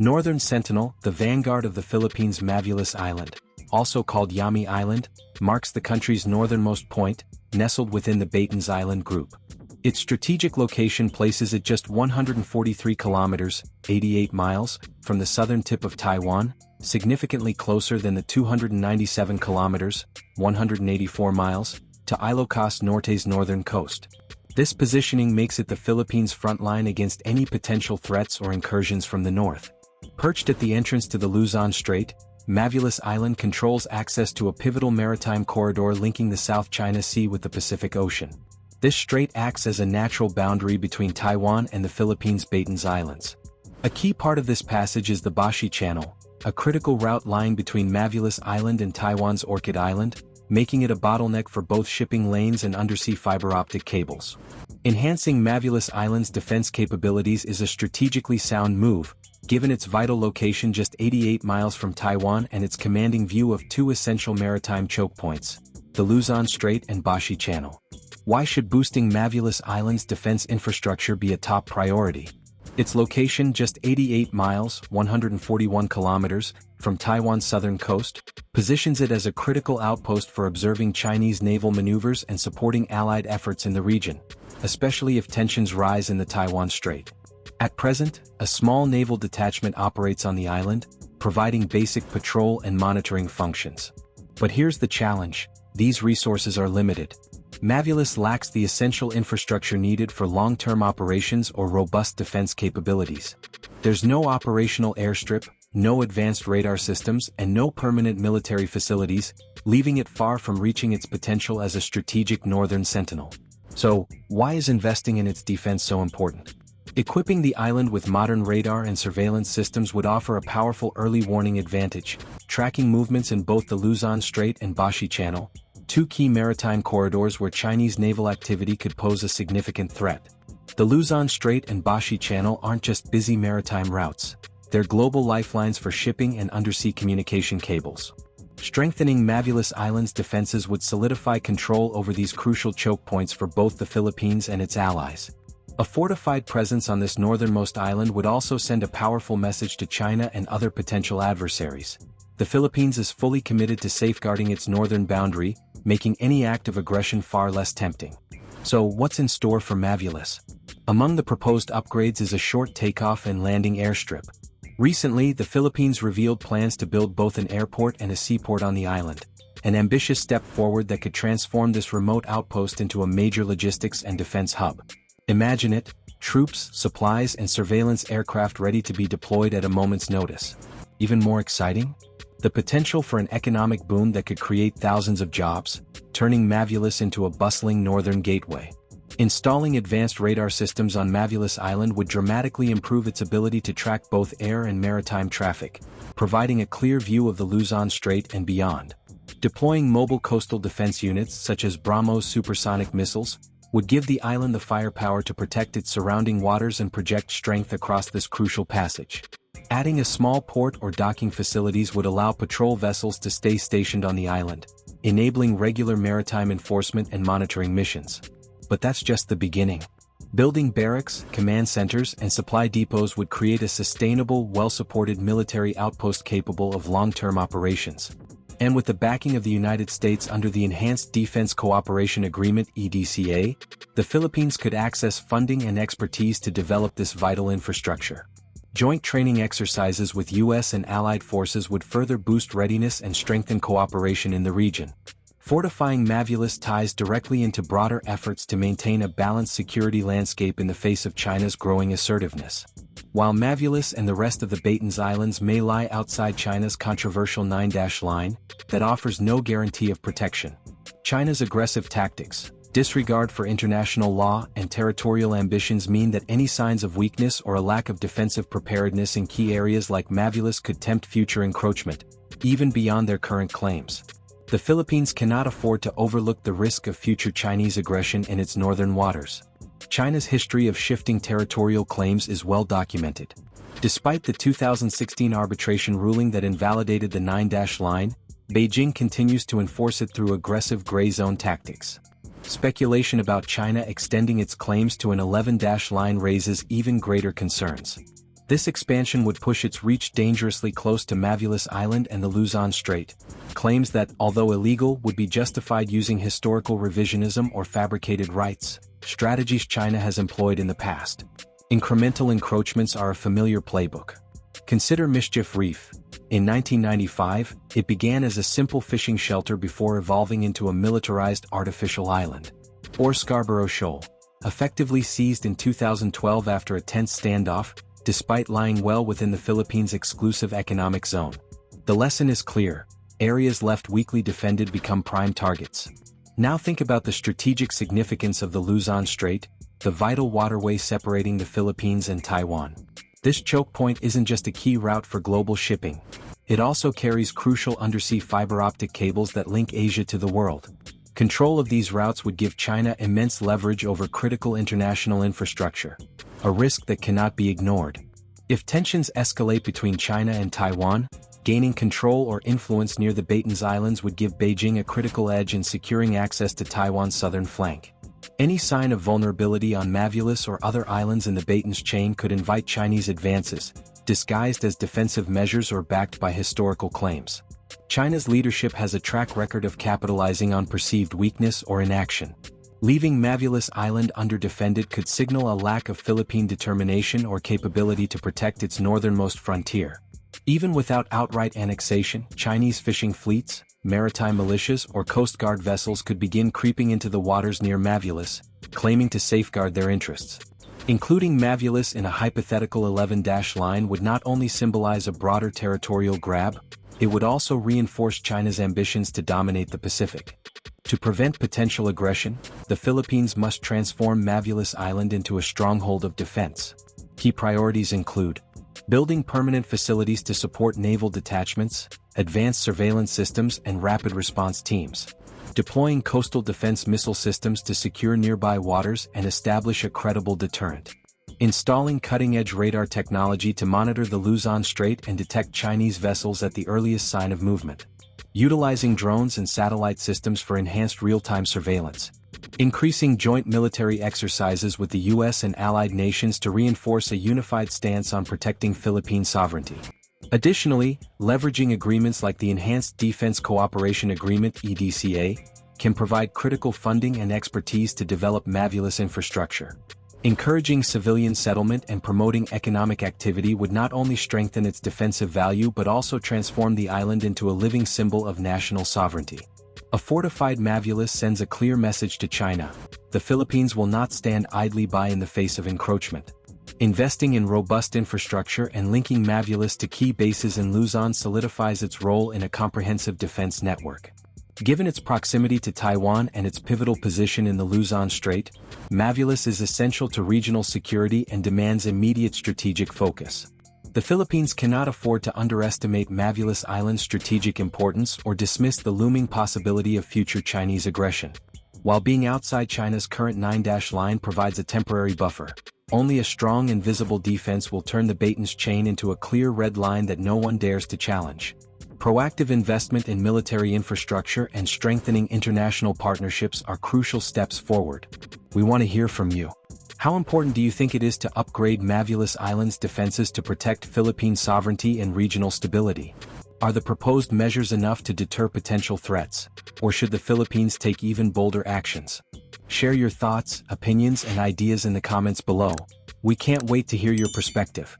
Northern Sentinel, the vanguard of the Philippines' Mavulis Island, also called Yami Island, marks the country's northernmost point, nestled within the Baton's Island group. Its strategic location places it just 143 kilometers, 88 miles, from the southern tip of Taiwan, significantly closer than the 297 kilometers, 184 miles, to Ilocos Norte's northern coast. This positioning makes it the Philippines' front line against any potential threats or incursions from the north. Perched at the entrance to the Luzon Strait, Mavulis Island controls access to a pivotal maritime corridor linking the South China Sea with the Pacific Ocean. This strait acts as a natural boundary between Taiwan and the Philippines' Baton's Islands. A key part of this passage is the Bashi Channel, a critical route lying between Mavulis Island and Taiwan's Orchid Island, making it a bottleneck for both shipping lanes and undersea fiber optic cables. Enhancing Mavulis Island's defense capabilities is a strategically sound move, given its vital location just 88 miles from Taiwan and its commanding view of two essential maritime choke points, the Luzon Strait and Bashi Channel. Why should boosting Mavulis Island's defense infrastructure be a top priority? Its location just 88 miles, 141 kilometers, from Taiwan's southern coast, positions it as a critical outpost for observing Chinese naval maneuvers and supporting Allied efforts in the region, especially if tensions rise in the Taiwan Strait. At present, a small naval detachment operates on the island, providing basic patrol and monitoring functions. But here's the challenge: these resources are limited. Mavulis lacks the essential infrastructure needed for long-term operations or robust defense capabilities. There's no operational airstrip, no advanced radar systems, and no permanent military facilities, leaving it far from reaching its potential as a strategic northern sentinel. So, why is investing in its defense so important? Equipping the island with modern radar and surveillance systems would offer a powerful early warning advantage, tracking movements in both the Luzon Strait and Bashi Channel, two key maritime corridors where Chinese naval activity could pose a significant threat. The Luzon Strait and Bashi Channel aren't just busy maritime routes, they're global lifelines for shipping and undersea communication cables. Strengthening Mavulis Island's defenses would solidify control over these crucial choke points for both the Philippines and its allies. A fortified presence on this northernmost island would also send a powerful message to China and other potential adversaries. The Philippines is fully committed to safeguarding its northern boundary, making any act of aggression far less tempting. So, what's in store for Mavulis? Among the proposed upgrades is a short takeoff and landing airstrip. Recently, the Philippines revealed plans to build both an airport and a seaport on the island, an ambitious step forward that could transform this remote outpost into a major logistics and defense hub. Imagine it: troops, supplies, and surveillance aircraft ready to be deployed at a moment's notice. Even more exciting? The potential for an economic boom that could create thousands of jobs, turning Mavulis into a bustling northern gateway. Installing advanced radar systems on Mavulis Island would dramatically improve its ability to track both air and maritime traffic, providing a clear view of the Luzon Strait and beyond. Deploying mobile coastal defense units such as BrahMos supersonic missiles would give the island the firepower to protect its surrounding waters and project strength across this crucial passage. Adding a small port or docking facilities would allow patrol vessels to stay stationed on the island, enabling regular maritime enforcement and monitoring missions. But that's just the beginning. Building barracks, command centers, and supply depots would create a sustainable, well-supported military outpost capable of long-term operations. And with the backing of the United States under the Enhanced Defense Cooperation Agreement (EDCA), the Philippines could access funding and expertise to develop this vital infrastructure. Joint training exercises with U.S. and allied forces would further boost readiness and strengthen cooperation in the region. Fortifying Mavulis ties directly into broader efforts to maintain a balanced security landscape in the face of China's growing assertiveness. While Mavulis and the rest of the Baton's Islands may lie outside China's controversial 9-dash line, that offers no guarantee of protection. China's aggressive tactics, disregard for international law, and territorial ambitions mean that any signs of weakness or a lack of defensive preparedness in key areas like Mavulis could tempt future encroachment, even beyond their current claims. The Philippines cannot afford to overlook the risk of future Chinese aggression in its northern waters. China's history of shifting territorial claims is well documented. Despite the 2016 arbitration ruling that invalidated the 9-dash line, Beijing continues to enforce it through aggressive gray zone tactics. Speculation about China extending its claims to an 11-dash line raises even greater concerns. This expansion would push its reach dangerously close to Mavulis Island and the Luzon Strait. Claims that, although illegal, would be justified using historical revisionism or fabricated rights, strategies China has employed in the past. Incremental encroachments are a familiar playbook. Consider Mischief Reef. In 1995, it began as a simple fishing shelter before evolving into a militarized artificial island. Or Scarborough Shoal, effectively seized in 2012 after a tense standoff, despite lying well within the Philippines' exclusive economic zone. The lesson is clear: areas left weakly defended become prime targets. Now think about the strategic significance of the Luzon Strait, the vital waterway separating the Philippines and Taiwan. This choke point isn't just a key route for global shipping. It also carries crucial undersea fiber optic cables that link Asia to the world. Control of these routes would give China immense leverage over critical international infrastructure, a risk that cannot be ignored. If tensions escalate between China and Taiwan, gaining control or influence near the Baton's Islands would give Beijing a critical edge in securing access to Taiwan's southern flank. Any sign of vulnerability on Mavulis or other islands in the Baton's chain could invite Chinese advances, disguised as defensive measures or backed by historical claims. China's leadership has a track record of capitalizing on perceived weakness or inaction. Leaving Mavulis Island underdefended could signal a lack of Philippine determination or capability to protect its northernmost frontier. Even without outright annexation, Chinese fishing fleets, maritime militias or Coast Guard vessels could begin creeping into the waters near Mavulis, claiming to safeguard their interests. Including Mavulis in a hypothetical 11-line would not only symbolize a broader territorial grab, it would also reinforce China's ambitions to dominate the Pacific. To prevent potential aggression, the Philippines must transform Mavulis Island into a stronghold of defense. Key priorities include building permanent facilities to support naval detachments, advanced surveillance systems and rapid response teams, deploying coastal defense missile systems to secure nearby waters and establish a credible deterrent, installing cutting-edge radar technology to monitor the Luzon Strait and detect Chinese vessels at the earliest sign of movement, utilizing drones and satellite systems for enhanced real-time surveillance, increasing joint military exercises with the U.S. and allied nations to reinforce a unified stance on protecting Philippine sovereignty. Additionally, leveraging agreements like the Enhanced Defense Cooperation Agreement (EDCA) can provide critical funding and expertise to develop Mavulis infrastructure. Encouraging civilian settlement and promoting economic activity would not only strengthen its defensive value but also transform the island into a living symbol of national sovereignty. A fortified Mavulis sends a clear message to China: the Philippines will not stand idly by in the face of encroachment. Investing in robust infrastructure and linking Mavulis to key bases in Luzon solidifies its role in a comprehensive defense network. Given its proximity to Taiwan and its pivotal position in the Luzon Strait, Mavulis is essential to regional security and demands immediate strategic focus. The Philippines cannot afford to underestimate Mavulis Island's strategic importance or dismiss the looming possibility of future Chinese aggression. While being outside China's current 9-line provides a temporary buffer, only a strong and visible defense will turn the Baton's chain into a clear red line that no one dares to challenge. Proactive investment in military infrastructure and strengthening international partnerships are crucial steps forward. We want to hear from you. How important do you think it is to upgrade Mavulis Island's defenses to protect Philippine sovereignty and regional stability? Are the proposed measures enough to deter potential threats, or should the Philippines take even bolder actions? Share your thoughts, opinions, and ideas in the comments below. We can't wait to hear your perspective.